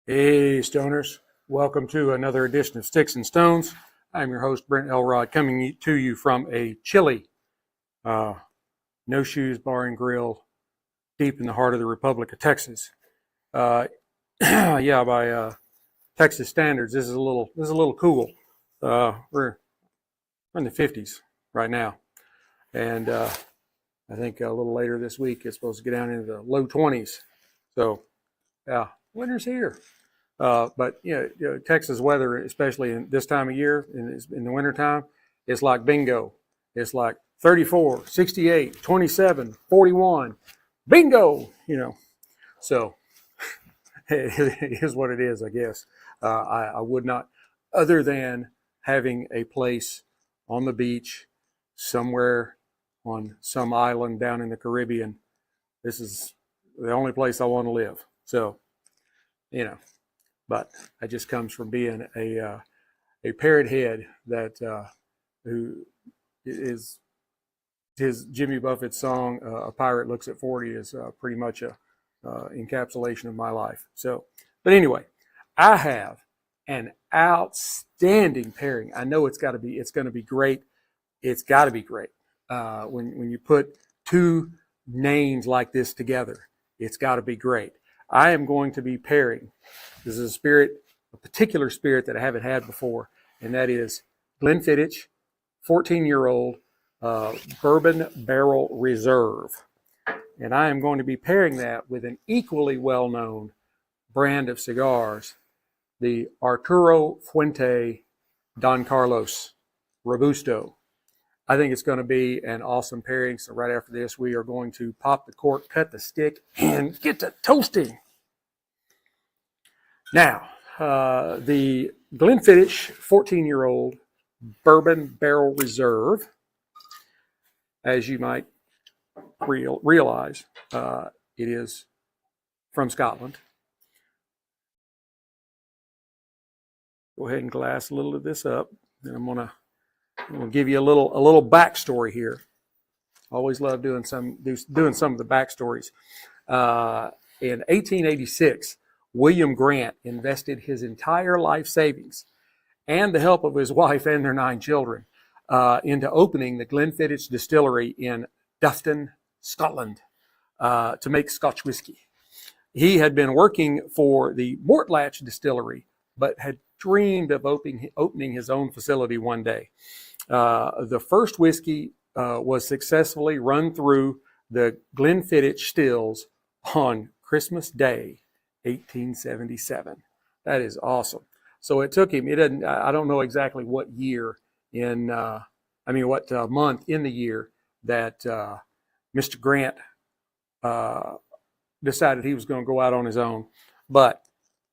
Hey, Stoners. Welcome to another edition of Sticks and Stones. I'm your host, Brent Elrod, coming to you from a chilly, uh, no shoes bar and grill deep in the heart of the Republic of Texas. Uh, yeah, by Texas standards, this is a little cool. We're in the 50s right now, and I think a little later this week it's supposed to get down into the low 20s. So, yeah, winter's here. But Texas weather, especially in this time of year, in the wintertime, it's like bingo. It's like 34, 68, 27, 41, bingo, So it is what it is, I guess. I would not, other than having a place on the beach somewhere on some island down in the Caribbean, this is the only place I want to live. So, you know, but that just comes from being a parrot head that who is his Jimmy Buffett song "A Pirate Looks at 40" is pretty much a encapsulation of my life. So, but anyway, I have an outstanding pairing. I know it's going to be great. It's got to be great when you put two names like this together. It's got to be great. I am going to be pairing. This is a particular spirit that I haven't had before, and that is Glenfiddich, 14-year-old Bourbon Barrel Reserve. And I am going to be pairing that with an equally well-known brand of cigars, the Arturo Fuente Don Carlos Robusto. I think it's going to be an awesome pairing. So right after this, we are going to pop the cork, cut the stick, and get to toasting. Now, the Glenfiddich 14-year-old Bourbon Barrel Reserve, as you might realize, it is from Scotland. Go ahead and glass a little of this up, and I'm gonna give you a little backstory here. Always love doing some of the backstories. In 1886, William Grant invested his entire life savings and the help of his wife and their 9 children into opening the Glenfiddich distillery in Dufton, Scotland, to make Scotch whiskey. He had been working for the Mortlach distillery, but had dreamed of opening his own facility one day. The first whiskey was successfully run through the Glenfiddich stills on Christmas Day, 1877. That is awesome. So it took him, I don't know exactly what year what month in the year that Mr. Grant decided he was going to go out on his own. But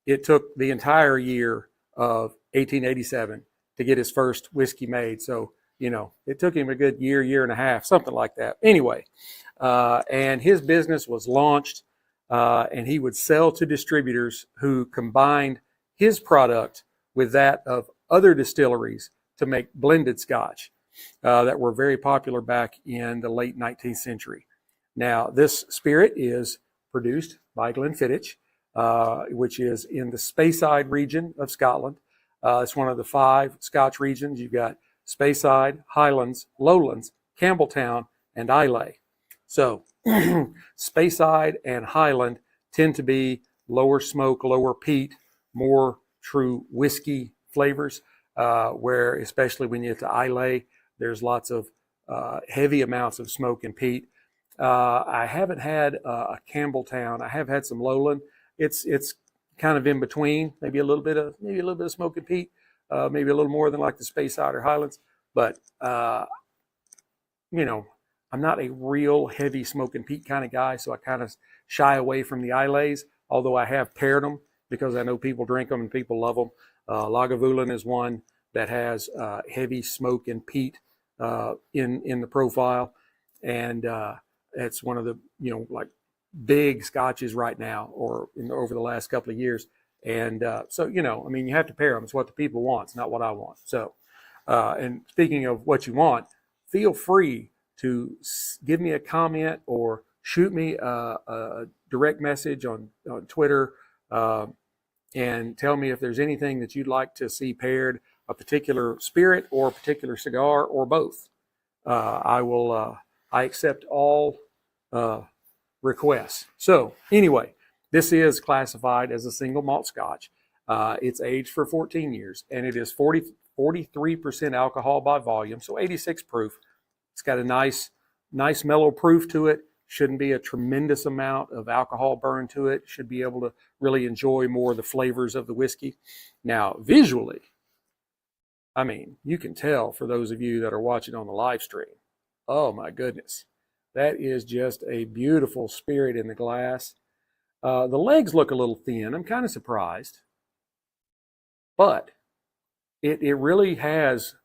it took the entire year of 1887 to get his first whiskey made. So, it took him a good year and a half, something like that. Anyway, and his business was launched, and he would sell to distributors who combined his product with that of other distilleries to make blended Scotch that were very popular back in the late 19th century. Now, this spirit is produced by Glenfiddich, which is in the Speyside region of Scotland. It's one of the 5 Scotch regions. You've got Speyside, Highlands, Lowlands, Campbelltown, and Islay. So Speyside and Highland tend to be lower smoke, lower peat, more true whiskey flavors, where especially when you get to Islay, there's lots of heavy amounts of smoke and peat. I haven't had a Campbelltown. I have had some Lowland. It's kind of in between, maybe a little bit of smoke and peat, maybe a little more than like the Speyside or Highlands. But I'm not a real heavy smoke and peat kind of guy, so I kind of shy away from the Isleys. Although I have paired them because I know people drink them and people love them. Lagavulin is one that has heavy smoke and peat in the profile, and it's one of the like big scotches right now, or over the last couple of years. And so you have to pair them. It's what the people want. It's not what I want. So, and speaking of what you want, feel free to give me a comment or shoot me a direct message on Twitter, and tell me if there's anything that you'd like to see paired, a particular spirit or a particular cigar or both. I accept all requests. So anyway, this is classified as a single malt scotch. It's aged for 14 years, and it is 43% alcohol by volume, so 86 proof. It's got a nice mellow proof to it. Shouldn't be a tremendous amount of alcohol burn to it. Should be able to really enjoy more of the flavors of the whiskey. Now, visually, I mean, you can tell for those of you that are watching on the live stream. Oh my goodness. That is just a beautiful spirit in the glass. The legs look a little thin. I'm kind of surprised. But it really has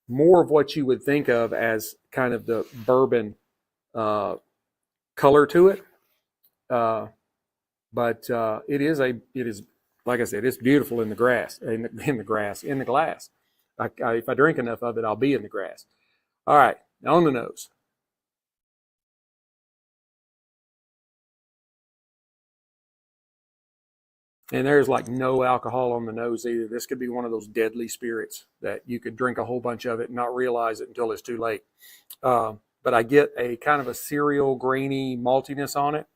more of what you would think of as kind of the bourbon color to it. But it is like I said, it's beautiful in the glass. If I drink enough of it, I'll be in the grass. All right, now on the nose. And there's like no alcohol on the nose either. This could be one of those deadly spirits that you could drink a whole bunch of it and not realize it until it's too late. But I get a kind of a cereal, grainy maltiness on it.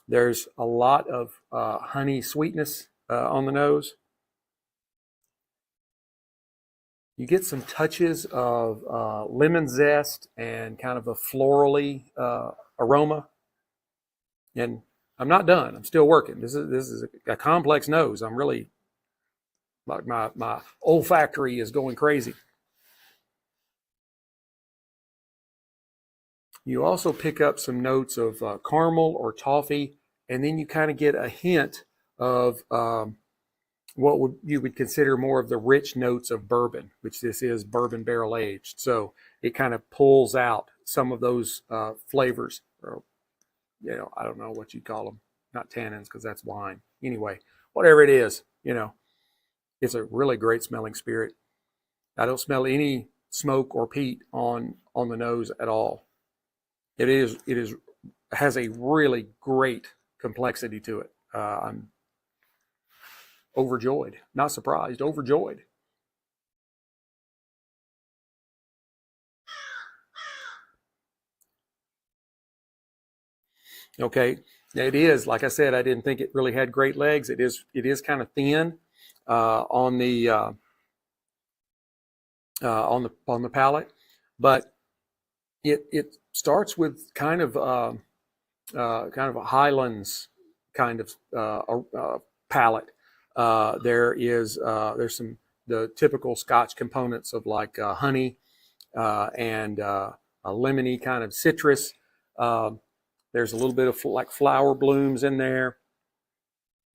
There's a lot of honey sweetness on the nose. You get some touches of lemon zest and kind of a florally aroma. And I'm not done. I'm still working. This is a complex nose. I'm really, like my olfactory is going crazy. You also pick up some notes of caramel or toffee, and then you kind of get a hint of what you would consider more of the rich notes of bourbon, which this is bourbon barrel aged. So it kind of pulls out some of those flavors, or I don't know what you call them, not tannins because that's wine. Anyway, whatever it is, it's a really great smelling spirit. I don't smell any smoke or peat on the nose at all. It has a really great complexity to it. I'm overjoyed, not surprised, overjoyed. Okay, it is, like I said, I didn't think it really had great legs. It is kind of thin on the palate, but it starts with kind of a Highlands kind of palate. There's some the typical Scotch components of like honey and a lemony kind of citrus. There's a little bit of like flower blooms in there,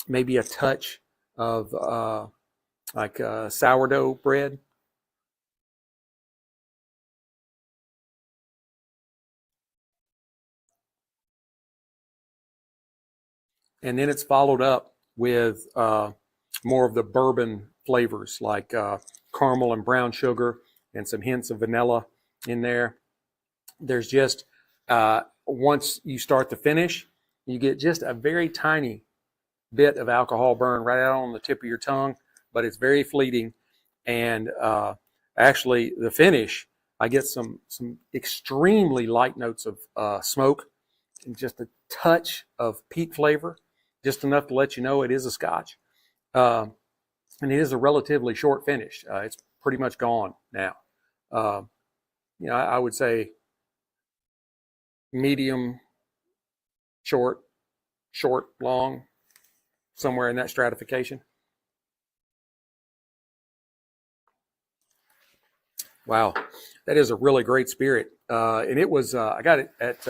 maybe a touch of like sourdough bread. And then it's followed up with more of the bourbon flavors like caramel and brown sugar and some hints of vanilla in there. There's just, once you start to finish, you get just a very tiny bit of alcohol burn right out on the tip of your tongue, but it's very fleeting. And actually, the finish, I get some extremely light notes of smoke and just a touch of peat flavor, just enough to let you know it is a Scotch. And it is a relatively short finish. It's pretty much gone now. I would say medium, short, long, somewhere in that stratification. Wow, that is a really great spirit. And it was, I got it at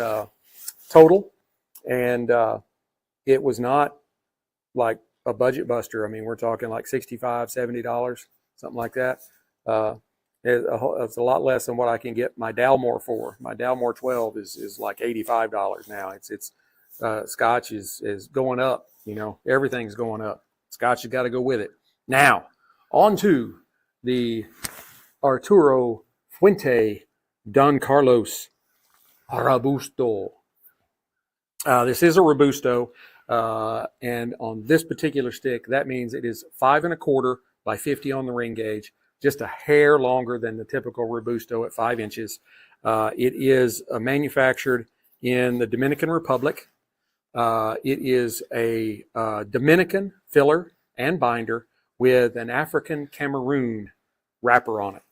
Total, and it was not like a budget buster. I mean, we're talking like $65, $70, something like that. It's a lot less than what I can get my Dalmore for. My Dalmore 12 is like $85 now. It's Scotch is going up. Everything's going up. Scotch has got to go with it. Now, on to the Arturo Fuente Don Carlos Robusto. This is a Robusto. And on this particular stick, that means it is 5 1/4 by 50 on the ring gauge, just a hair longer than the typical Robusto at 5 inches. It is manufactured in the Dominican Republic. It is a Dominican filler and binder with an African Cameroon wrapper on it.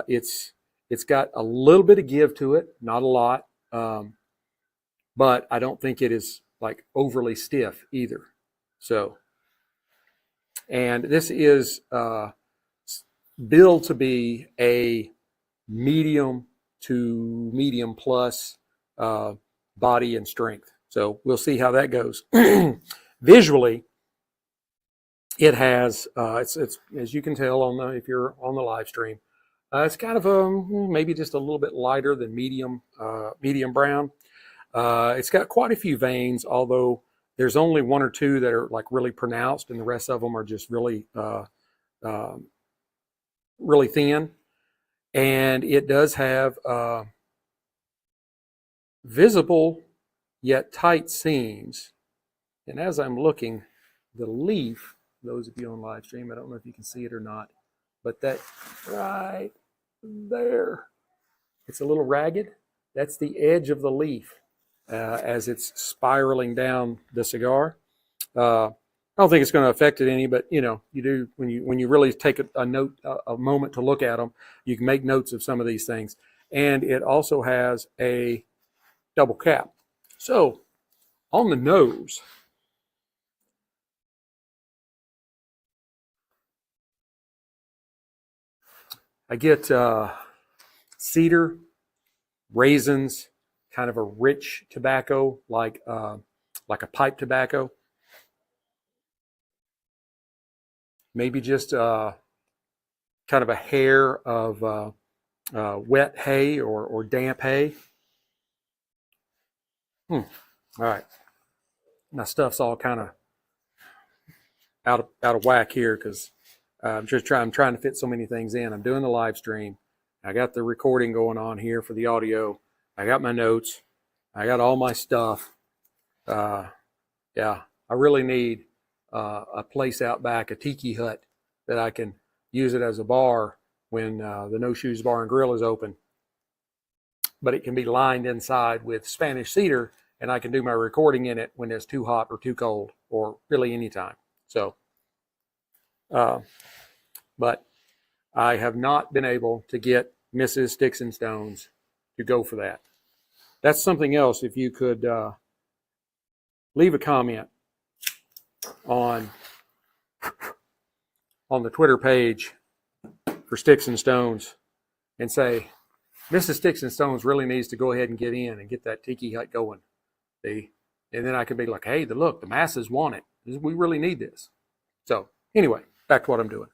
It's got a little bit of give to it, not a lot, but I don't think it is like overly stiff either. So, and this is billed to be a medium to medium plus body and strength. So we'll see how that goes. Visually, it has it's as you can tell on the if you're on the live stream, it's kind of maybe just a little bit lighter than medium brown. It's got quite a few veins, although there's only 1 or 2 that are like really pronounced, and the rest of them are just really really thin. And it does have visible yet tight seams. And as I'm looking, the leaf, those of you on live stream, I don't know if you can see it or not, but that right there, it's a little ragged. That's the edge of the leaf as it's spiraling down the cigar. I don't think it's going to affect it any, but you know, you do when you really take a moment to look at them, you can make notes of some of these things. And it also has a double cap. So on the nose, I get cedar, raisins, kind of a rich tobacco, like a pipe tobacco. Maybe just kind of a hair of wet hay or damp hay. All right, my stuff's all kind of out of whack here because I'm trying to fit so many things in. I'm doing the live stream. I got the recording going on here for the audio. I got my notes. I got all my stuff. Yeah, I really need a place out back, a tiki hut that I can use it as a bar when the No Shoes Bar and Grill is open. But it can be lined inside with Spanish cedar, and I can do my recording in it when it's too hot or too cold, or really any time. So, but I have not been able to get Mrs. Sticks-n-Stonez to go for that. That's something else. If you could leave a comment on the Twitter page for Sticks-n-Stonez and say, Mrs. Sticks-n-Stonez really needs to go ahead and get in and get that tiki hut going. And then I could be like, hey, look, the masses want it. We really need this. So anyway, back to what I'm doing.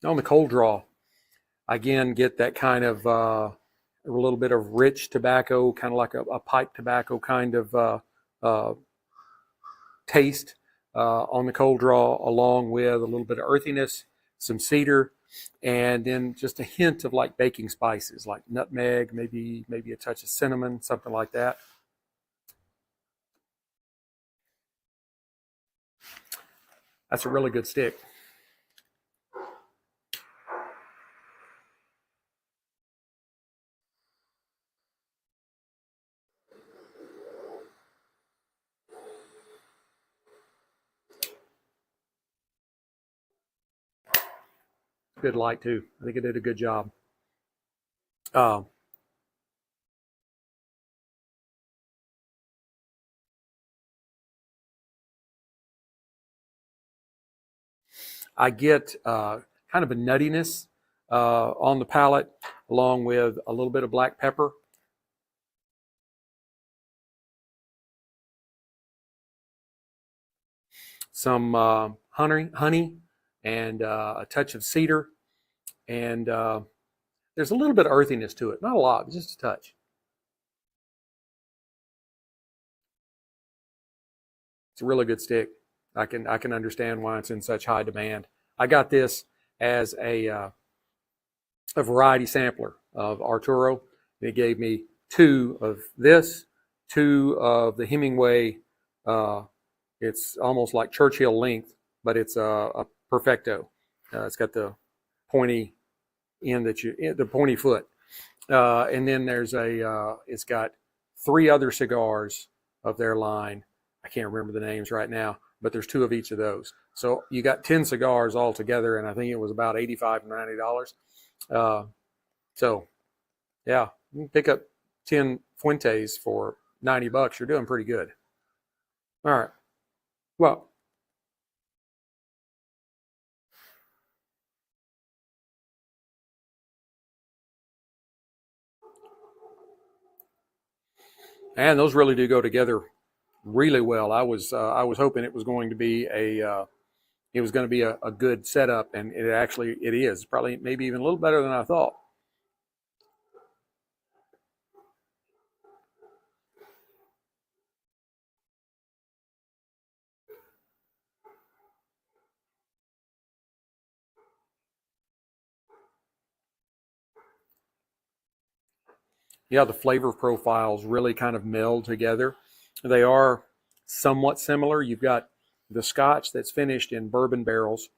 On the cold draw, again, get that kind of a little bit of rich tobacco, kind of like a pipe tobacco kind of taste on the cold draw, along with a little bit of earthiness, some cedar, and then just a hint of like baking spices, like nutmeg, maybe a touch of cinnamon, something like that. That's a really good stick. Good light too. I think it did a good job. I get kind of a nuttiness on the palate, along with a little bit of black pepper. Some honey, and a touch of cedar. And there's a little bit of earthiness to it. Not a lot, but just a touch. It's a really good stick. I can understand why it's in such high demand. I got this as a variety sampler of Arturo. It gave me 2 of this, 2 of the Hemingway. It's almost like Churchill length, but it's a Perfecto. It's got the pointy end the pointy foot. And then there's it's got 3 other cigars of their line. I can't remember the names right now, but there's 2 of each of those. So you got 10 cigars all together, and I think it was about $85 to $90. So yeah, you can pick up 10 Fuentes for $90. You're doing pretty good. All right. Well, and those really do go together really well. I was hoping it was going to be a good setup, and it is probably maybe even a little better than I thought. Yeah, the flavor profiles really kind of meld together. They are somewhat similar. You've got the Scotch that's finished in bourbon barrels,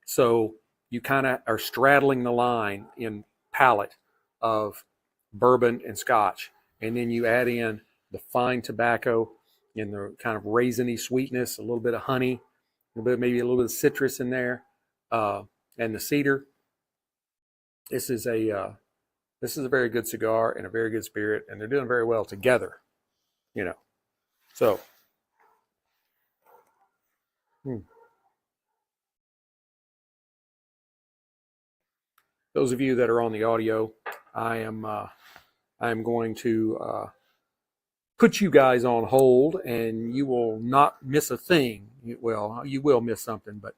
so you kind of are straddling the line in palate of bourbon and Scotch, and then you add in the fine tobacco and the kind of raisiny sweetness, a little bit of honey, maybe a little bit of citrus in there, and the cedar. This is a very good cigar and a very good spirit, and they're doing very well together, you know. So, those of you that are on the audio, I am going to put you guys on hold, and you will not miss a thing. Well, you will miss something, but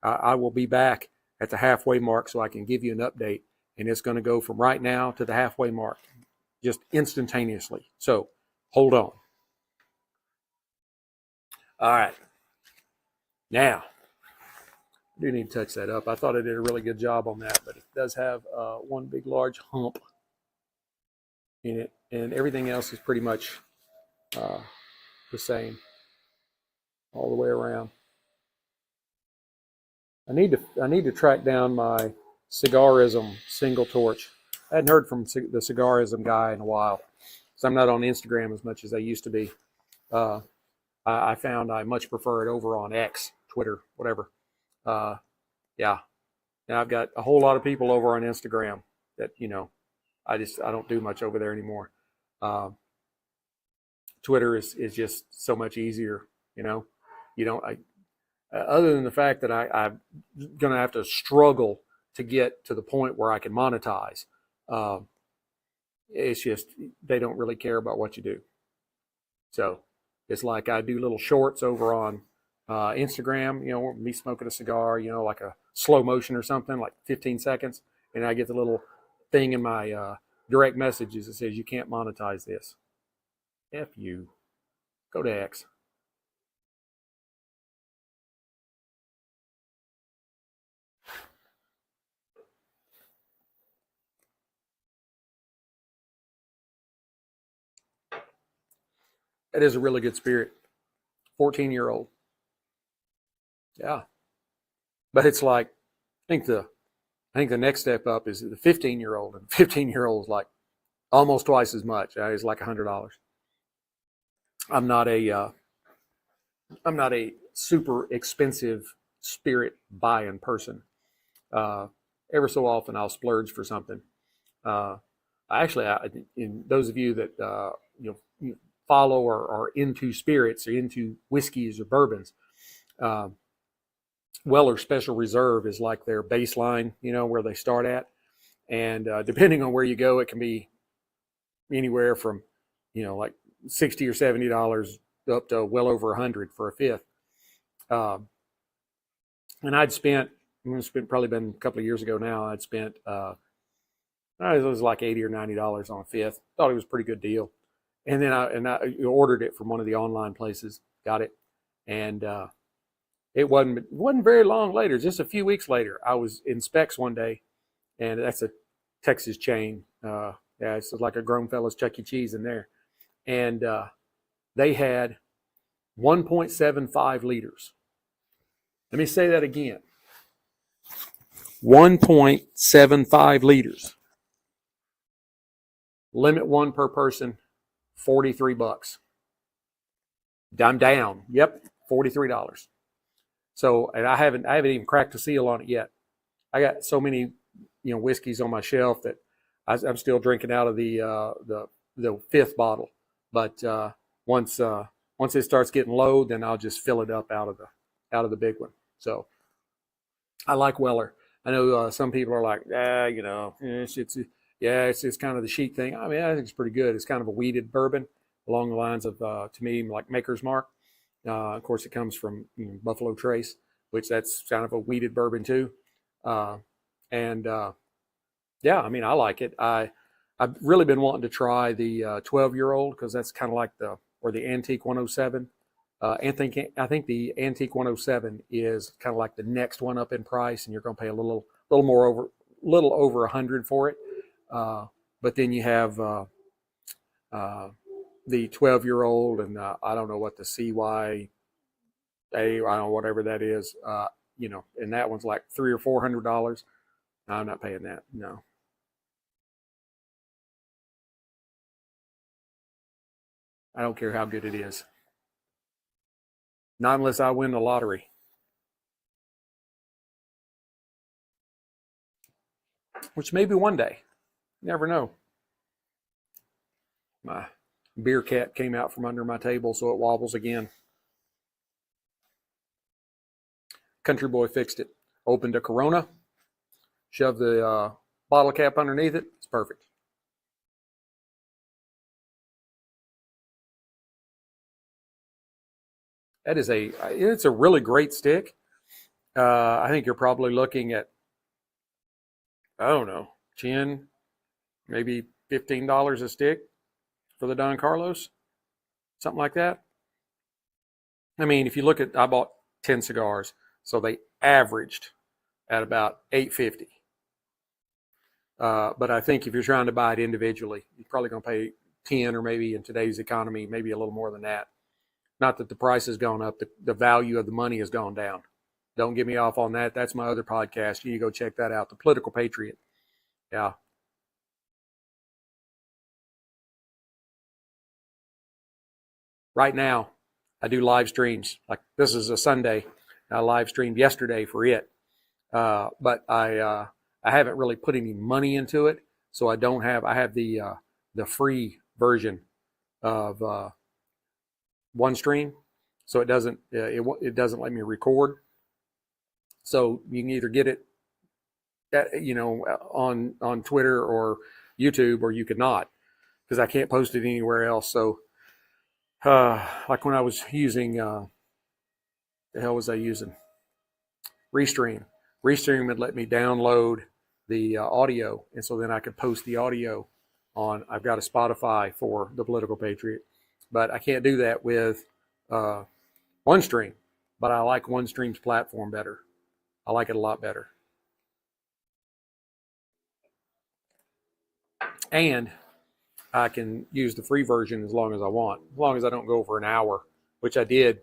I will be back at the halfway mark so I can give you an update, and it's going to go from right now to the halfway mark, just instantaneously. So hold on. All right. Now, I do need to touch that up. I thought I did a really good job on that, but it does have one big large hump in it, and everything else is pretty much the same all the way around. I need to track down my Cigarism single torch. I hadn't heard from the Cigarism guy in a while, so I'm not on Instagram as much as I used to be. I found I much prefer it over on X, Twitter, whatever. Yeah. Now I've got a whole lot of people over on Instagram that, I don't do much over there anymore. Twitter is just so much easier, You don't, other than the fact that I'm going to have to struggle to get to the point where I can monetize. It's just, they don't really care about what you do. So it's like I do little shorts over on Instagram, me smoking a cigar, like a slow motion or something, like 15 seconds. And I get the little thing in my direct messages that says, you can't monetize this. F you. Go to X. That is a really good spirit. 14-year-old. Yeah. But it's like, I think the next step up is the 15-year-old, and 15-year-old is like almost twice as much. It's like $100. I'm not a super expensive spirit buying person. Ever so often I'll splurge for something. In those of you that you follow or are into spirits or into whiskeys or bourbons, Weller Special Reserve is like their baseline, where they start at. And depending on where you go, it can be anywhere from, like $60 or $70 up to well over $100 for a fifth. And it's probably been a couple of years ago now, I'd spent, it was like $80 or $90 on a fifth. Thought it was a pretty good deal. And then I ordered it from one of the online places, got it. And it wasn't very long later, just a few weeks later, I was in Specs one day, and that's a Texas chain. Yeah, it's like a grown fella's Chuck E. Cheese in there, and they had 1.75 liters. Let me say that again. 1.75 liters. Limit one per person, $43. I'm down. Yep, $43. So, and I haven't even cracked the seal on it yet. I got so many, whiskeys on my shelf that I'm still drinking out of the fifth bottle. But once it starts getting low, then I'll just fill it up out of the big one. So I like Weller. I know some people are like, it's kind of the chic thing. I mean, I think it's pretty good. It's kind of a weeded bourbon along the lines of, to me, like Maker's Mark. Of course, it comes from Buffalo Trace, which that's kind of a weeded bourbon too. And yeah, I mean, I like it. I've really been wanting to try the 12-year-old because that's kind of like the Antique 107. I think the Antique 107 is kind of like the next one up in price, and you're going to pay a little over $100 for it. But then you have the 12-year-old, and I don't know what the CYA, I don't know, whatever that is, and that one's like $300 or $400. No, I'm not paying that. No. I don't care how good it is. Not unless I win the lottery. Which maybe one day. Never know. My beer cap came out from under my table, so it wobbles again. Country boy fixed it. Opened a Corona, shoved the bottle cap underneath it. It's perfect. It's a really great stick. I think you're probably looking at, I don't know, 10, maybe $15 a stick for the Don Carlos, something like that. I mean, if you look at, I bought 10 cigars, so they averaged at about $8.50. But I think if you're trying to buy it individually, you're probably going to pay 10, or maybe in today's economy, maybe a little more than that. Not that the price has gone up, the value of the money has gone down. Don't get me off on that. That's my other podcast. You need to go check that out, The Political Patriot. Yeah. Right now, I do live streams. Like this is a Sunday. I live streamed yesterday for it. But I haven't really put any money into it. So I have the free version of OneStream. So it doesn't let me record. So you can either get it, on Twitter or YouTube, or you could not, because I can't post it anywhere else. So, like when I was using, the hell was I using? Restream. Restream would let me download the audio, and so then I could post the audio on. I've got a Spotify for The Political Patriot, but I can't do that with OneStream. But I like OneStream's platform better. I like it a lot better. And I can use the free version as long as I want, as long as I don't go over an hour, which I did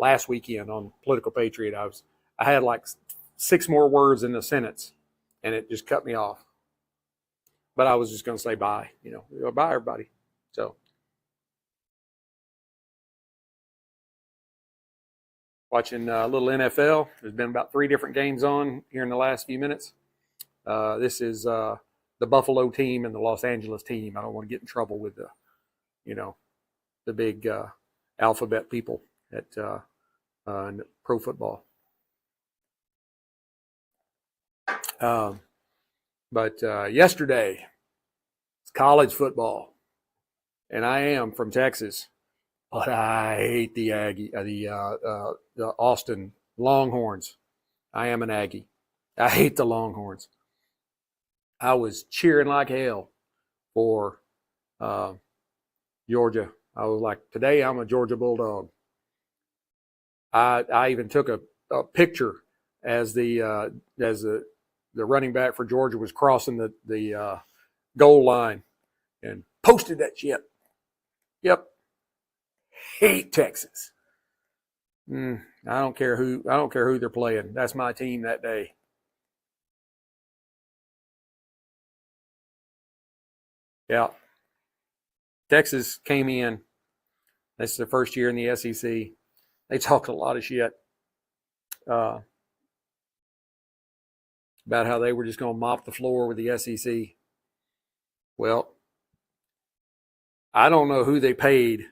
last weekend on Political Patriot. I had like 6 more words in the sentence, and it just cut me off. But I was just going to say bye, bye everybody. So watching a little NFL. There's been about 3 different games on here in the last few minutes. This is the Buffalo team and the Los Angeles team. I don't want to get in trouble with the big alphabet people at pro football. But yesterday, it's college football, and I am from Texas, but I hate the Austin Longhorns. I am an Aggie. I hate the Longhorns. I was cheering like hell for Georgia. I was like, today I'm a Georgia Bulldog. I even took picture as the running back for Georgia was crossing the goal line and posted that shit. Yep. Hate Texas. I don't care who they're playing. That's my team that day. Yeah. Texas came in. This is their first year in the SEC. They talked a lot of shit about how they were just going to mop the floor with the SEC. Well, I don't know who they paid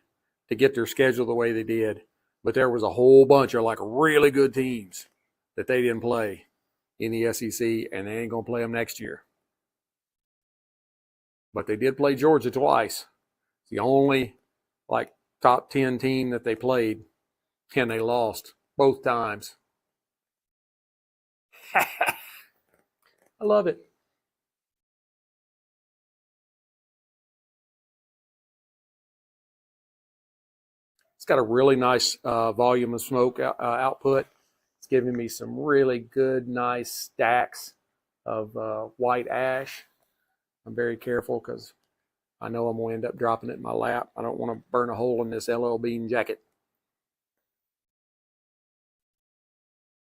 to get their schedule the way they did, but there was a whole bunch of like really good teams that they didn't play in the SEC, and they ain't going to play them next year. But they did play Georgia twice. It's the only like top 10 team that they played, and they lost both times. I love it. It's got a really nice volume of smoke output. It's giving me some really good, nice stacks of white ash. I'm very careful because I know I'm going to end up dropping it in my lap. I don't want to burn a hole in this LL Bean jacket.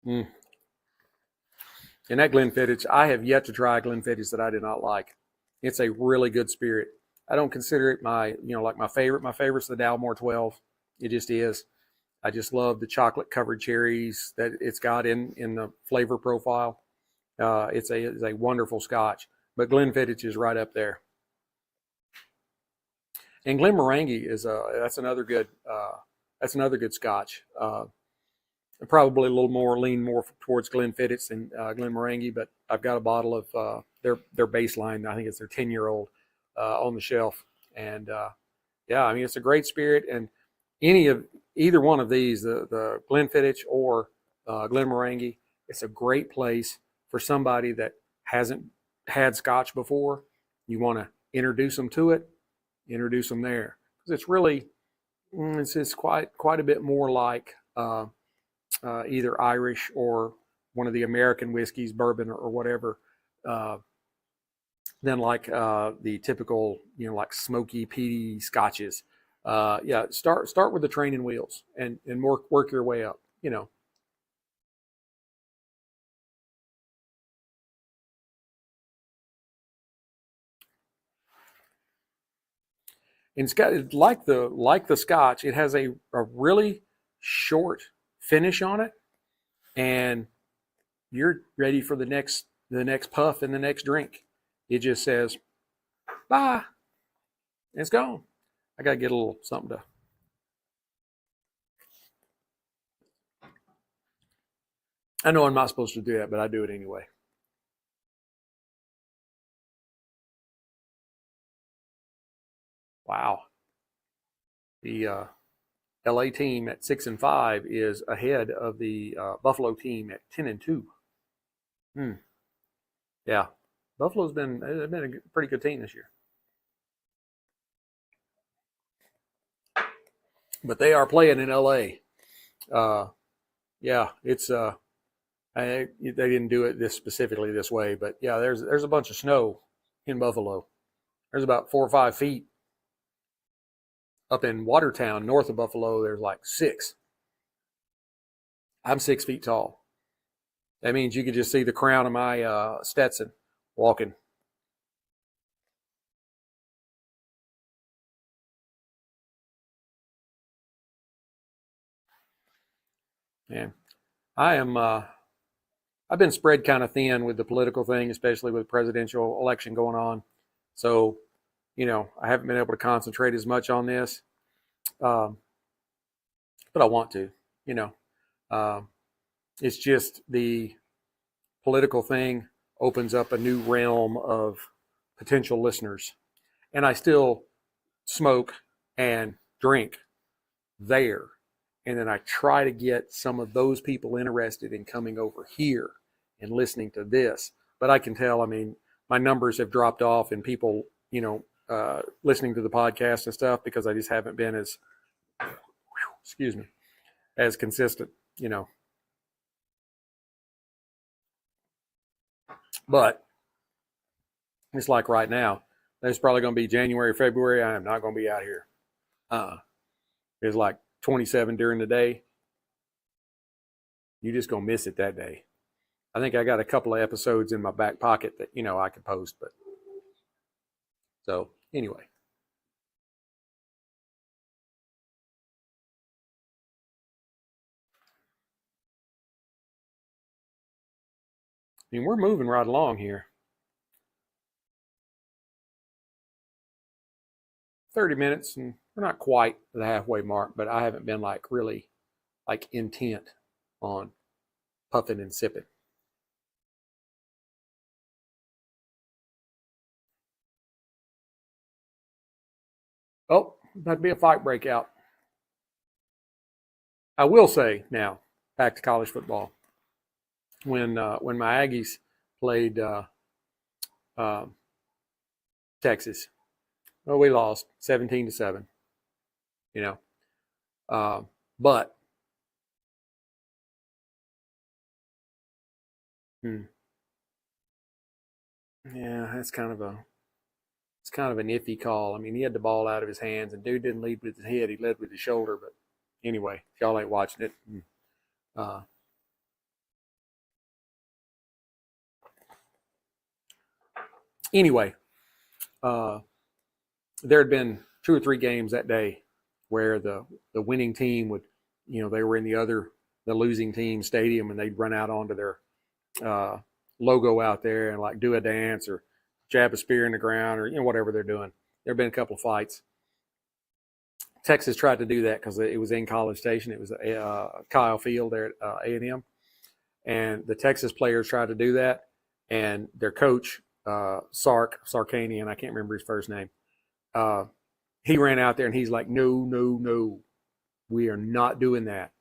And that Glenfiddich, I have yet to try a Glenfiddich that I did not like. It's a really good spirit. I don't consider it my favorite. My favorite's the Dalmore 12. It just is. I just love the chocolate covered cherries that it's got in the flavor profile. It's a wonderful Scotch, but Glenfiddich is right up there. And Glenmorangie is that's another good Scotch. Probably a little more lean more towards Glenfiddich than Glenmorangie, but I've got a bottle of their baseline. I think it's their 10-year-old on the shelf, and yeah, I mean it's a great spirit. And either one of these, the Glenfiddich or Glenmorangie, it's a great place for somebody that hasn't had Scotch before. You want to introduce them to it, introduce them there, because it's really it's quite a bit more like either Irish or one of the American whiskeys, bourbon or whatever, than like the typical like smoky peaty Scotches. Yeah, start with the training wheels and work your way up. And it's got like the Scotch. It has a really short finish on it, and you're ready for the next puff and the next drink. It just says bye, and it's gone. I gotta get a little something to. I know I'm not supposed to do that, but I do it anyway. Wow. The LA team at 6-5 is ahead of the Buffalo team at 10-2. Yeah, Buffalo's been a pretty good team this year, but they are playing in LA. Yeah, it's they didn't do it this specifically this way, but yeah, there's a bunch of snow in Buffalo. There's about 4 or 5 feet. Up in Watertown, north of Buffalo, there's like 6. I'm 6 feet tall. That means you could just see the crown of my Stetson walking. Man, I've been spread kind of thin with the political thing, especially with the presidential election going on. So, I haven't been able to concentrate as much on this, but I want to. You know, it's just the political thing opens up a new realm of potential listeners, and I still smoke and drink there. And then I try to get some of those people interested in coming over here and listening to this. But I can tell, I mean, my numbers have dropped off and people, listening to the podcast and stuff because I just haven't been as, excuse me, as consistent, But it's like right now, it's probably going to be January, February. I am not going to be out here. It's like 27 during the day. You're just going to miss it that day. I think I got a couple of episodes in my back pocket that, I could post. But so anyway. I mean, we're moving right along here. 30 minutes, and we're not quite the halfway mark, but I haven't been like really like intent on puffing and sipping. Oh, about to be a fight breakout. I will say now, back to college football. When my Aggies played uh, Texas, well, we lost 17-7. You know, but yeah, it's kind of an iffy call. I mean, he had the ball out of his hands, and dude didn't lead with his head; he led with his shoulder. But anyway, if y'all ain't watching it. Uh, anyway, there had been 2 or 3 games that day where the winning team would, they were in the losing team stadium, and they'd run out onto their logo out there and like do a dance or jab a spear in the ground or whatever they're doing. There have been a couple of fights. Texas tried to do that because it was in College Station. It was Kyle Field there at A&M, and the Texas players tried to do that, and their coach Sarkanian, I can't remember his first name. He ran out there and he's like, no, no, no, we are not doing that.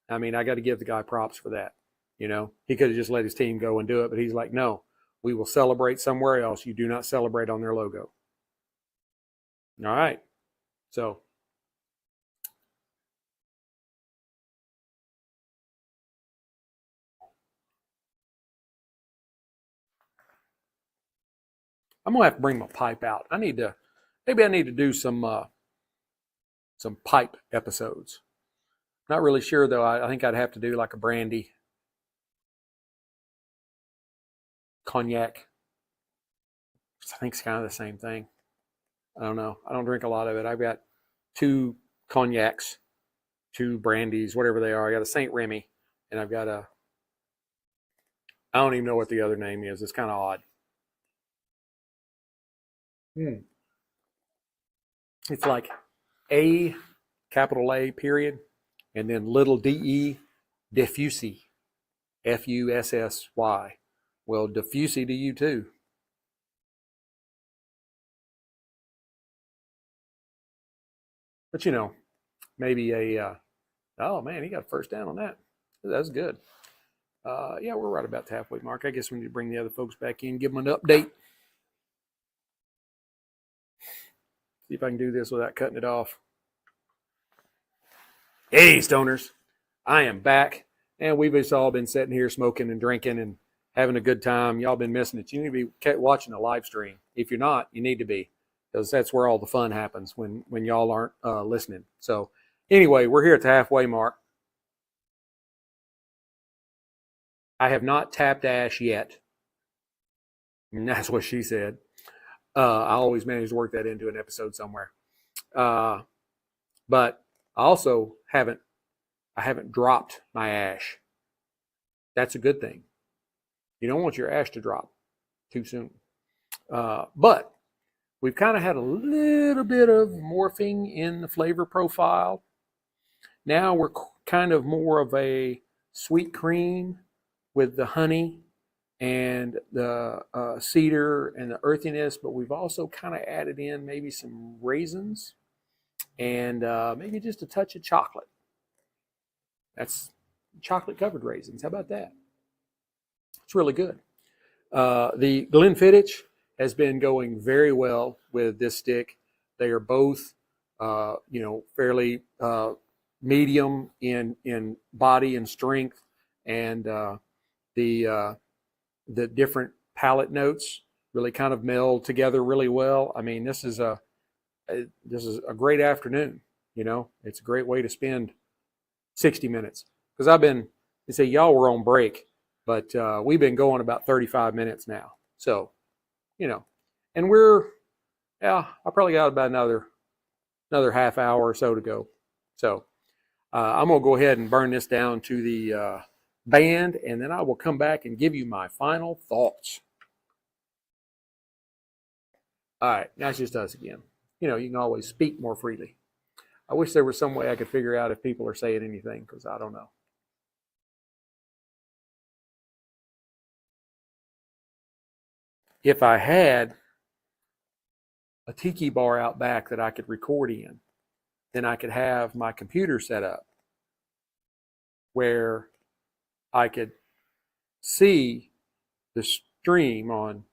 I mean, I got to give the guy props for that. He could have just let his team go and do it, but he's like, no, we will celebrate somewhere else. You do not celebrate on their logo. All right. So I'm going to have to bring my pipe out. Maybe I need to do some pipe episodes. Not really sure though. I think I'd have to do like a brandy, cognac. I think it's kind of the same thing. I don't know. I don't drink a lot of it. I've got 2 cognacs, 2 brandies, whatever they are. I got a Saint Remy, and I've got I don't even know what the other name is. It's kind of odd. It's like A, capital A, period, and then little D-E, diffusey, Fussy. Well, diffusey to you too. But maybe oh man, he got a first down on that. That's good. Yeah, we're right about the halfway mark. I guess we need to bring the other folks back in, give them an update. See if I can do this without cutting it off. Hey, stoners. I am back, and we've just all been sitting here smoking and drinking and having a good time. Y'all been missing it. You need to be watching the live stream. If you're not, you need to be, because that's where all the fun happens when y'all aren't listening. So anyway, we're here at the halfway mark. I have not tapped Ash yet. And that's what she said. I always manage to work that into an episode somewhere. But I also haven't dropped my ash. That's a good thing. You don't want your ash to drop too soon. But we've kind of had a little bit of morphing in the flavor profile. Now we're kind of more of a sweet cream with the honey and the cedar and the earthiness, but we've also kind of added in maybe some raisins and maybe just a touch of chocolate. That's chocolate covered raisins. How about that? It's really good. The Glenfiddich has been going very well with this stick. They are both, fairly medium in body and strength, and the different palette notes really kind of meld together really well. I mean, this is a great afternoon. It's a great way to spend 60 minutes because they say y'all were on break, but we've been going about 35 minutes now. So, and I probably got about another half hour or so to go. So I'm going to go ahead and burn this down to the band, and then I will come back and give you my final thoughts. All right, now it's just us again. You can always speak more freely. I wish there was some way I could figure out if people are saying anything, because I don't know. If I had a tiki bar out back that I could record in, then I could have my computer set up where I could see the stream on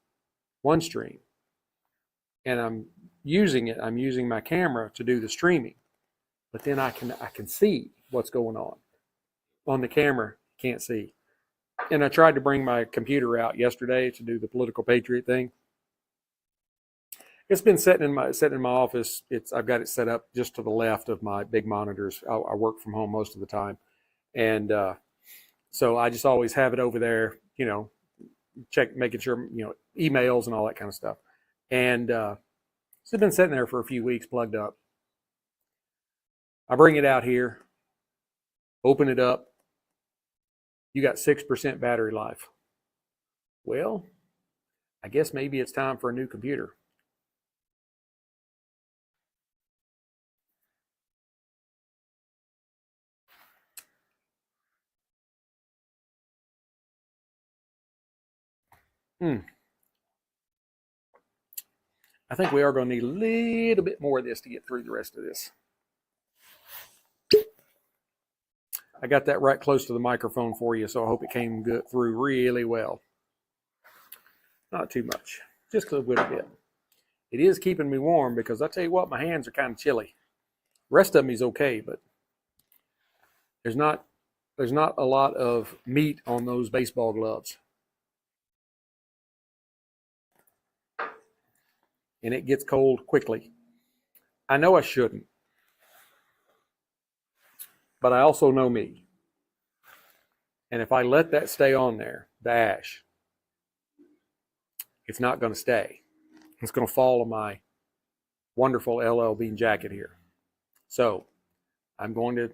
OneStream. And I'm using my camera to do the streaming. But then I can see what's going on. On the camera, can't see. And I tried to bring my computer out yesterday to do the political patriot thing. It's been sitting in my office. I've got it set up just to the left of my big monitors. I work from home most of the time, and so I just always have it over there. Making sure emails and all that kind of stuff. And it's been sitting there for a few weeks, plugged up. I bring it out here, open it up. You got 6% battery life. Well, I guess maybe it's time for a new computer. I think we are going to need a little bit more of this to get through the rest of this. I got that right close to the microphone for you, so I hope it came through really well. Not too much, just a little bit. It is keeping me warm because I tell you what, my hands are kind of chilly. The rest of me is okay, but there's not a lot of meat on those baseball gloves. And it gets cold quickly. I know I shouldn't, but I also know me. And if I let that stay on there, the ash, it's not going to stay. It's going to fall on my wonderful LL Bean jacket here. So I'm going to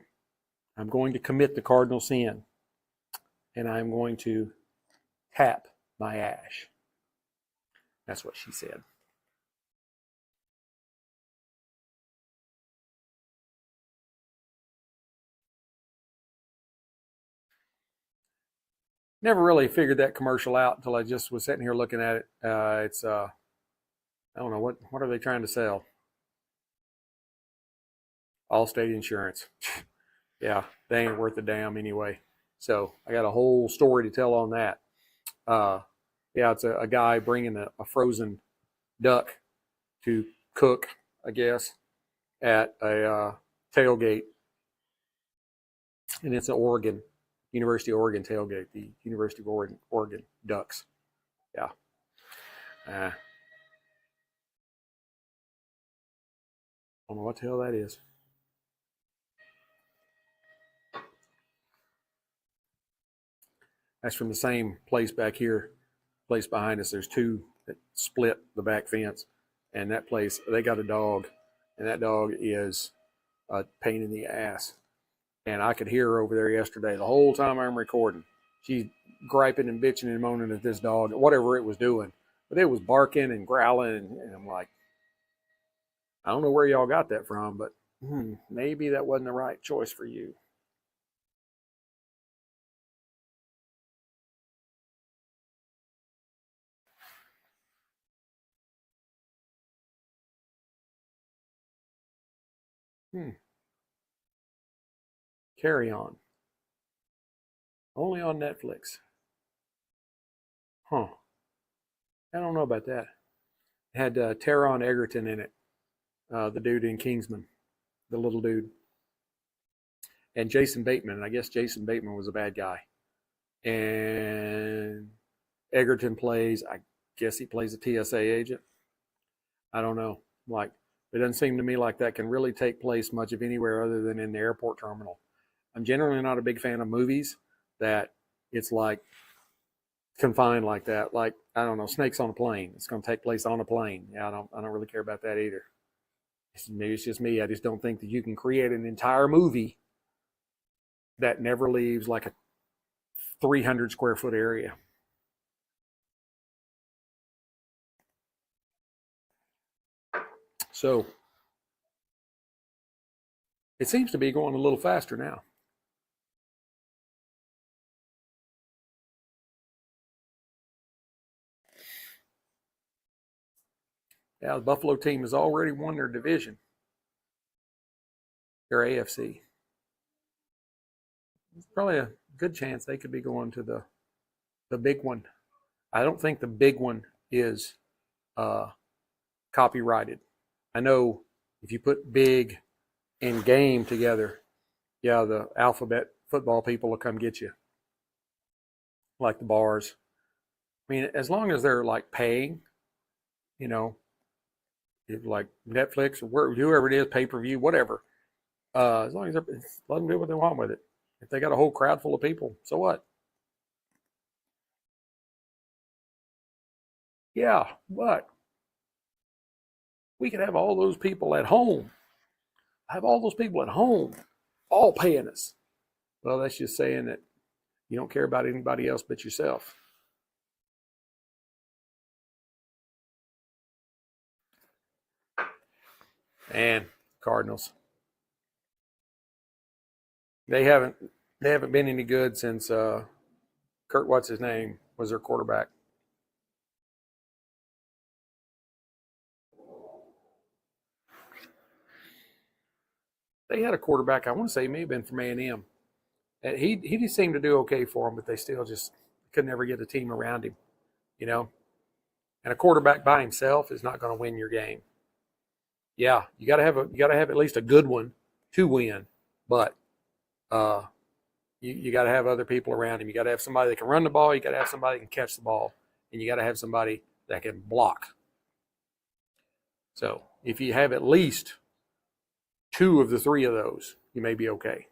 commit the cardinal sin, and I'm going to tap my ash. That's what she said. Never really figured that commercial out until I just was sitting here looking at it. It's I don't know what are they trying to sell? Allstate insurance. Yeah, they ain't worth a damn anyway. So I got a whole story to tell on that. Yeah, it's a guy bringing a frozen duck to cook, I guess, at a tailgate, and it's an University of Oregon tailgate, the University of Oregon Ducks. Yeah. I don't know what the hell that is. That's from the same place back here, place behind us. There's two that split the back fence, and that place, they got a dog, and that dog is a pain in the ass. And I could hear her over there yesterday the whole time I'm recording. She's griping and bitching and moaning at this dog, whatever it was doing. But it was barking and growling, and I'm like, I don't know where y'all got that from, but maybe that wasn't the right choice for you. Carry On. Only on Netflix. Huh. I don't know about that. It had Taron Egerton in it, the dude in Kingsman, the little dude. And Jason Bateman. I guess Jason Bateman was a bad guy. And Egerton plays. I guess he plays a TSA agent. I don't know. Like, it doesn't seem to me like that can really take place much of anywhere other than in the airport terminal. I'm generally not a big fan of movies that it's like confined like that. Like, I don't know, Snakes on a Plane. It's going to take place on a plane. Yeah, I don't really care about that either. Maybe it's just me. I just don't think that you can create an entire movie that never leaves like a 300 square foot area. So it seems to be going a little faster now. Yeah, the Buffalo team has already won their division, their AFC. It's probably a good chance they could be going to the big one. I don't think the big one is copyrighted. I know if you put big and game together, yeah, the alphabet football people will come get you, like the bars. I mean, as long as they're like paying, you know, like Netflix or whoever it is, pay-per-view, whatever. As long as let them do what they want with it. If they got a whole crowd full of people, so what? Yeah, but we could have all those people at home. Have all those people at home, all paying us. Well, that's just saying that you don't care about anybody else but yourself. And Cardinals, they haven't been any good since Kurt, what's his name, was their quarterback. They had a quarterback, I want to say, he may have been from A&M. And he just seemed to do okay for them, but they still just could never get a team around him, you know. And a quarterback by himself is not going to win your game. Yeah, you got to have at least a good one to win, but uh, you got to have other people around him. You got to have somebody that can run the ball. You got to have somebody that can catch the ball, and you got to have somebody that can block. So if you have at least two of the three of those, you may be okay.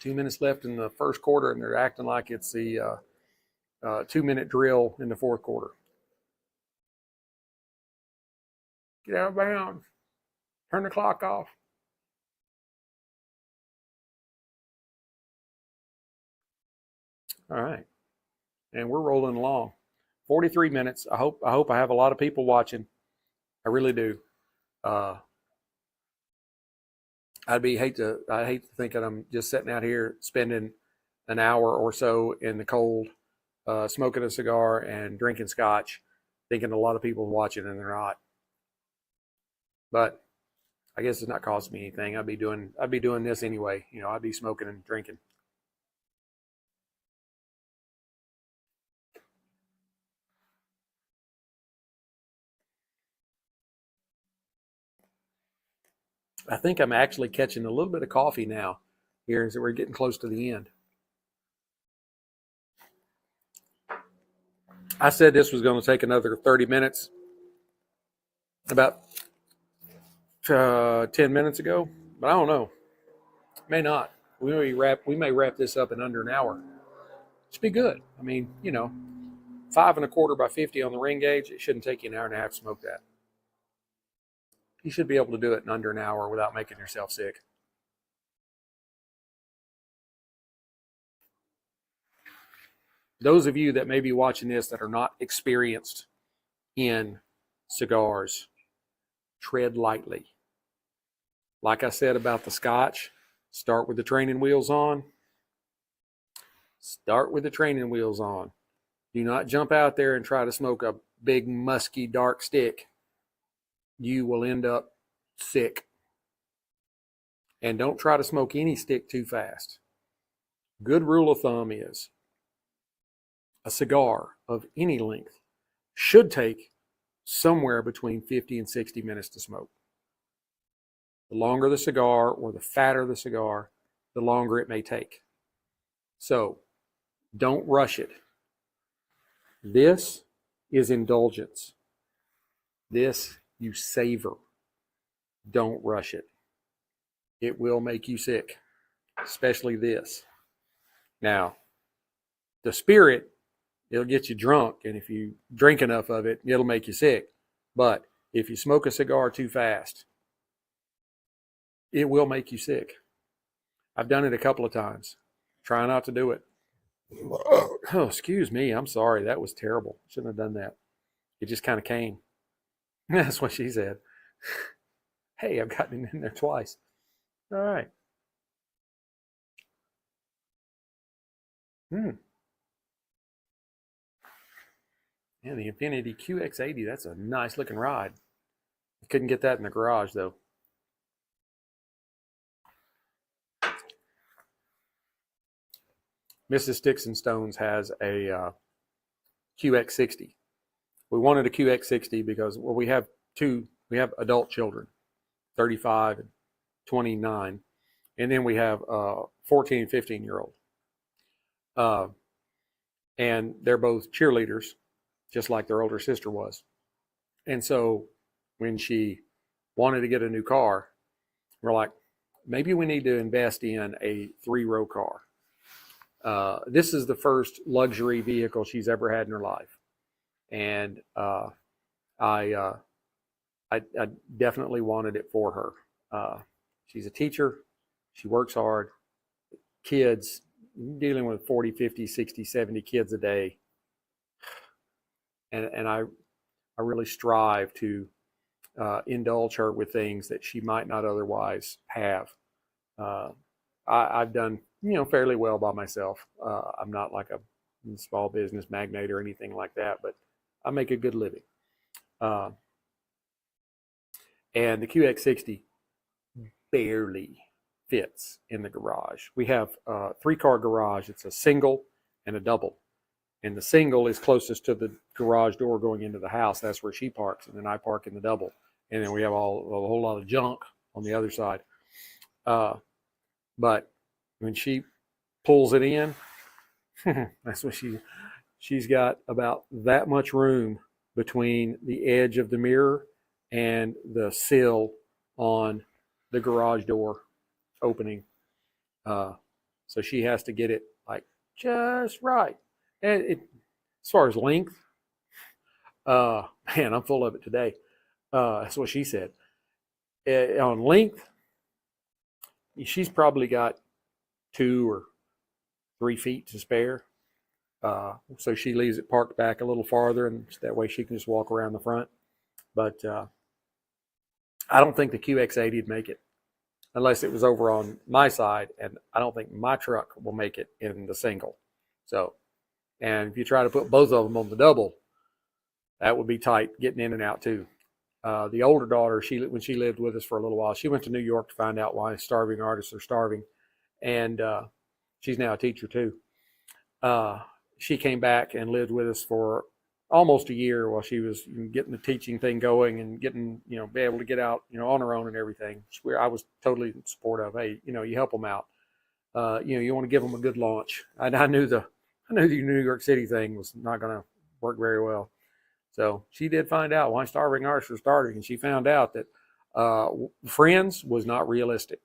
Two minutes left in the first quarter, and they're acting like it's the 2-minute drill in the fourth quarter. Get out of bounds. Turn the clock off. All right. And we're rolling along. 43 minutes. I hope I have a lot of people watching. I really do. I hate to think that I'm just sitting out here spending an hour or so in the cold, smoking a cigar and drinking scotch, thinking a lot of people are watching and they're not. But I guess it's not costing me anything. I'd be doing this anyway. You know, I'd be smoking and drinking. I think I'm actually catching a little bit of coffee now here as we're getting close to the end. I said this was going to take another 30 minutes, about 10 minutes ago, but I don't know. May not. We may wrap this up in under an hour. Should be good. I mean, you know, 5 1/4 by 50 on the ring gauge. It shouldn't take you an hour and a half to smoke that. You should be able to do it in under an hour without making yourself sick. Those of you that may be watching this that are not experienced in cigars, tread lightly. Like I said about the scotch, start with the training wheels on. Start with the training wheels on. Do not jump out there and try to smoke a big, musky, dark stick. You will end up sick. And don't try to smoke any stick too fast. Good rule of thumb is a cigar of any length should take somewhere between 50 and 60 minutes to smoke. The longer the cigar or the fatter the cigar, the longer it may take. So don't rush it. This is indulgence. This you savor. Don't rush it. It will make you sick, especially this. Now, the spirit, it'll get you drunk, and if you drink enough of it, it'll make you sick. But if you smoke a cigar too fast, it will make you sick. I've done it a couple of times. Try not to do it. Oh, excuse me. I'm sorry. That was terrible. Shouldn't have done that. It just kind of came. That's what she said. Hey, I've gotten it in there twice. All right. And the Infiniti QX80, that's a nice looking ride. Couldn't get that in the garage though. Mrs. Sticks-n-Stonez has a QX60. We wanted a QX60 because, well, we have adult children, 35 and 29, and then we have a 14 and 15-year-old. And they're both cheerleaders, just like their older sister was. And so when she wanted to get a new car, we're like, maybe we need to invest in a 3-row car. This is the first luxury vehicle she's ever had in her life. And I definitely wanted it for her. She's a teacher. She works hard. Kids, dealing with 40, 50, 60, 70 kids a day. And I really strive to indulge her with things that she might not otherwise have. I've done, fairly well by myself. I'm not like a small business magnate or anything like that, but I make a good living. And the QX60 barely fits in the garage. We have a 3-car garage. It's a single and a double. And the single is closest to the garage door going into the house. That's where she parks. And then I park in the double. And then we have a whole lot of junk on the other side. But when she pulls it in, that's what she's got about that much room between the edge of the mirror and the sill on the garage door opening. So she has to get it like just right. And as far as length, man, I'm full of it today. That's what she said. On length, she's probably got 2 or 3 feet to spare. So she leaves it parked back a little farther, and that way she can just walk around the front. But I don't think the QX80 would make it unless it was over on my side, and I don't think my truck will make it in the single. So, and if you try to put both of them on the double, that would be tight getting in and out too. The older daughter, when she lived with us for a little while, she went to New York to find out why starving artists are starving, and she's now a teacher too. She came back and lived with us for almost a year while she was getting the teaching thing going and getting, be able to get out, on her own and everything. I was totally in support of, hey, you help them out. You want to give them a good launch. I knew the New York City thing was not going to work very well. So she did find out why starving artists were starving, and she found out that Friends was not realistic.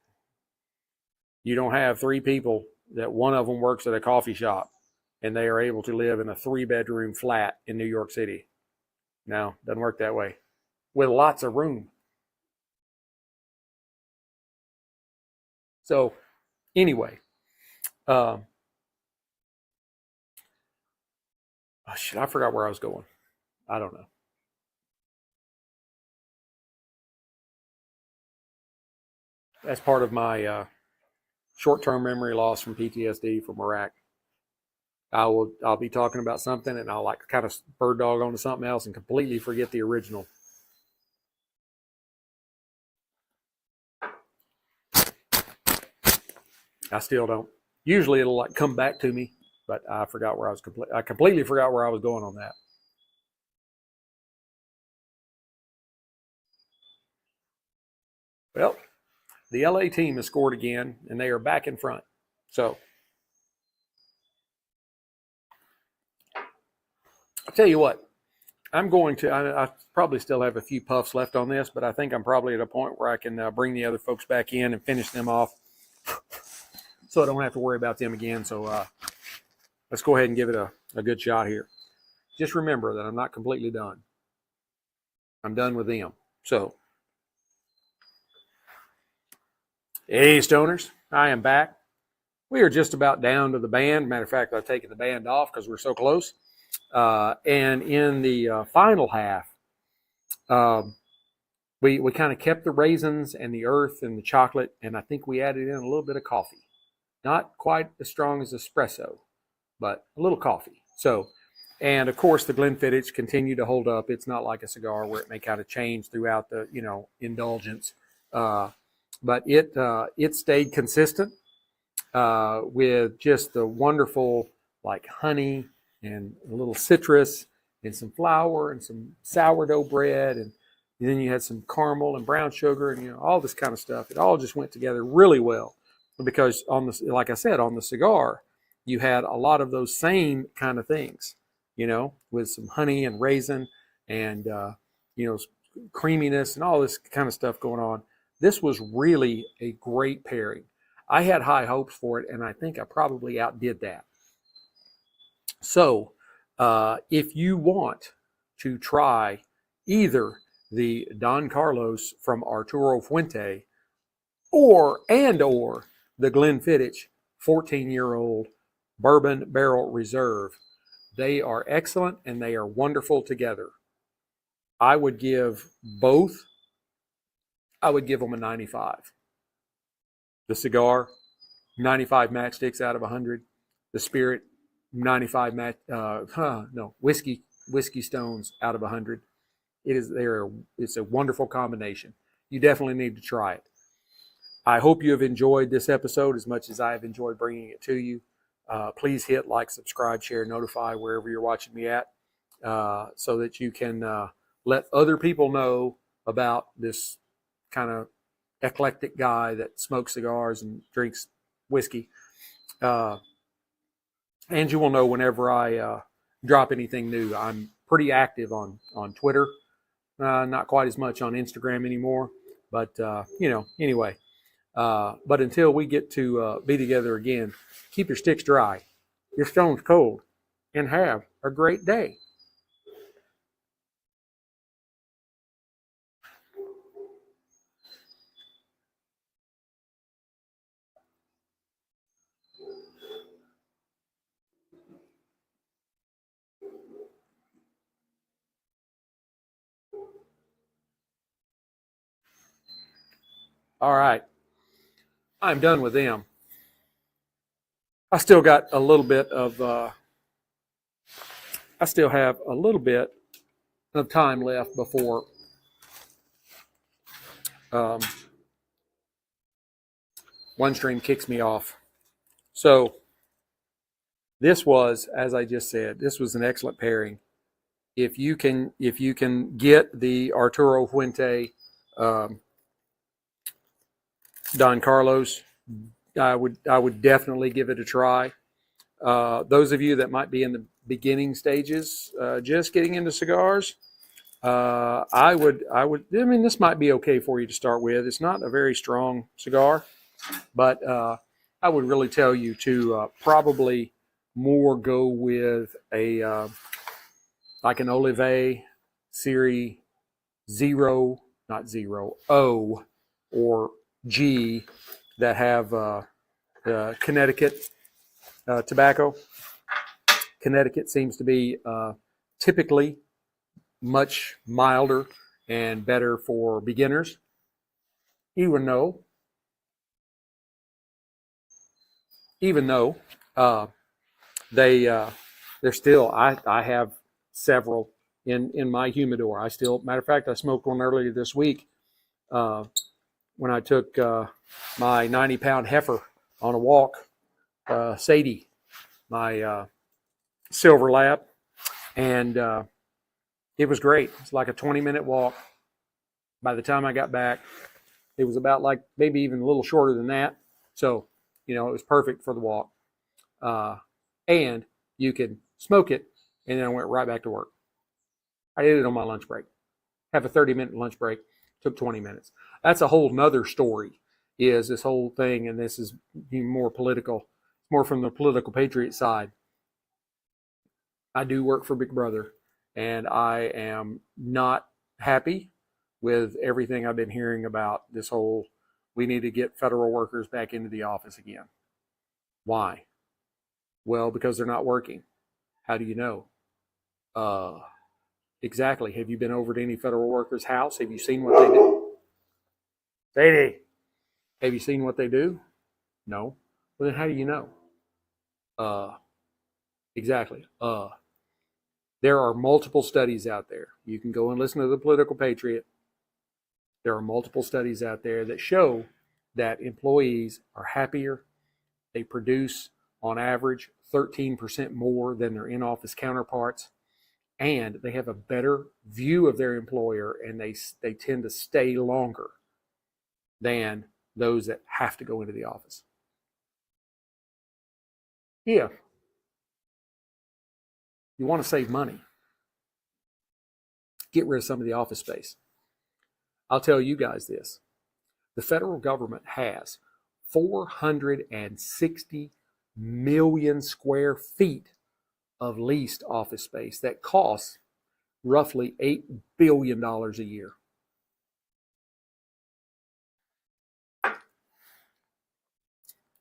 You don't have 3 people that one of them works at a coffee shop and they are able to live in a 3-bedroom flat in New York City. No, doesn't work that way. With lots of room. So anyway, I forgot where I was going. I don't know. That's part of my short-term memory loss from PTSD from Iraq. I'll be talking about something and I'll kind of bird dog onto something else and completely forget the original. I still don't. Usually it'll come back to me, but I forgot where I completely forgot where I was going on that. Well, the LA team has scored again, and they are back in front. So I'll tell you what, I'm going to, I probably still have a few puffs left on this, but I think I'm probably at a point where I can bring the other folks back in and finish them off so I don't have to worry about them again. So let's go ahead and give it a good shot here. Just remember that I'm not completely done. I'm done with them. So, hey, Stoners, I am back. We are just about down to the band. Matter of fact, I've taken the band off because we're so close. And in the final half, we kind of kept the raisins and the earth and the chocolate, and I think we added in a little bit of coffee. Not quite as strong as espresso, but a little coffee. So, and of course, the Glenfiddich continued to hold up. It's not like a cigar where it may kind of change throughout the, indulgence. But it stayed consistent with just the wonderful, like, honey and a little citrus and some flour and some sourdough bread. And then you had some caramel and brown sugar and, all this kind of stuff. It all just went together really well because like I said, on the cigar, you had a lot of those same kind of things, with some honey and raisin and, creaminess and all this kind of stuff going on. This was really a great pairing. I had high hopes for it, and I think I probably outdid that. So if you want to try either the Don Carlos from Arturo Fuente or the Glenfiddich 14-year-old Bourbon Barrel Reserve, they are excellent and they are wonderful together. I would give both, I would give them a 95. The cigar, 95 matchsticks out of 100. The spirit, 95 whiskey stones out of 100. It's a wonderful combination. You definitely need to try it. I hope you have enjoyed this episode as much as I have enjoyed bringing it to you. Please hit like, subscribe, share, notify wherever you're watching me at, so that you can let other people know about this kind of eclectic guy that smokes cigars and drinks whiskey. And you will know whenever I drop anything new. I'm pretty active on Twitter. Not quite as much on Instagram anymore. But, anyway. But until we get to be together again, keep your sticks dry, your stones cold, and have a great day. All right. I'm done with them. I still got a little bit of, I still have a little bit of time left before OneStream kicks me off. So this was, as I just said, this was an excellent pairing. If you can get the Arturo Fuente Don Carlos, I would definitely give it a try. Those of you that might be in the beginning stages, just getting into cigars, I mean, this might be okay for you to start with. It's not a very strong cigar, but I would really tell you to probably more go with a like an Olivet Series 0, not 0, O, or G that have Connecticut tobacco. Connecticut seems to be typically much milder and better for beginners, even though they're still, I have several in my humidor. Matter of fact, I smoked one earlier this week when I took my 90-pound heifer on a walk, Sadie, my silver lab, and it was great. It's like a 20-minute walk. By the time I got back, It was about like maybe even a little shorter than that. So, it was perfect for the walk. And you can smoke it, and then I went right back to work. I did it on my lunch break. Have a 30-minute lunch break. Took 20 minutes. That's a whole nother story, is this whole thing, and this is more political, more from the political patriot side. I do work for Big Brother, and I am not happy with everything I've been hearing about this whole, we need to get federal workers back into the office again. Why? Well, because they're not working. How do you know? Exactly. Have you been over to any federal workers' house? Have you seen what they do? Sadie, have you seen what they do? No. Well, then how do you know? Exactly. There are multiple studies out there. You can go and listen to the Political Patriot. There are multiple studies out there that show that employees are happier. They produce, on average, 13% more than their in-office counterparts, and they have a better view of their employer, and they tend to stay longer than those that have to go into the office. If you want to save money, get rid of some of the office space. I'll tell you guys this. The federal government has 460 million square feet of leased office space that costs roughly $8 billion a year.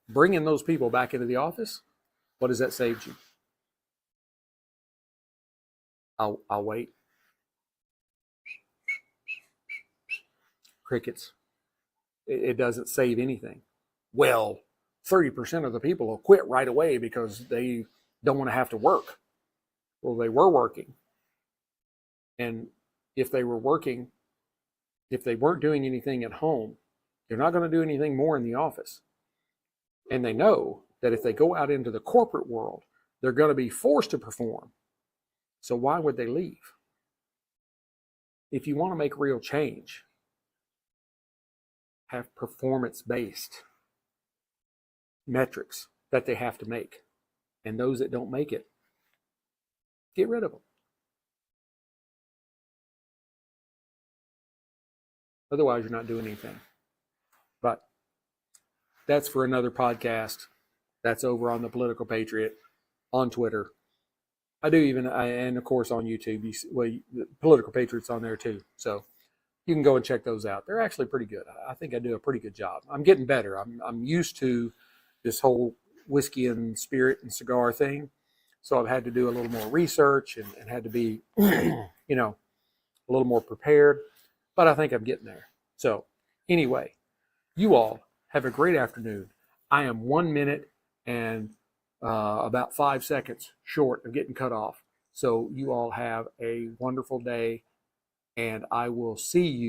Bringing those people back into the office, what has that saved you? I'll wait. Crickets. It doesn't save anything. Well, 30% of the people will quit right away because they don't want to have to work. Well, they were working. And if they were working, if they weren't doing anything at home, they're not going to do anything more in the office. And they know that if they go out into the corporate world, they're going to be forced to perform. So why would they leave? If you want to make real change, have performance-based metrics that they have to make. And those that don't make it, get rid of them. Otherwise, you're not doing anything. But that's for another podcast. That's over on the Political Patriot, on Twitter. And of course on YouTube. The Political Patriot's on there too. So you can go and check those out. They're actually pretty good. I think I do a pretty good job. I'm getting better. I'm used to this whole whiskey and spirit and cigar thing. So I've had to do a little more research and had to be, a little more prepared. But I think I'm getting there. So anyway, you all have a great afternoon. I am 1 minute and about 5 seconds short of getting cut off. So you all have a wonderful day, and I will see you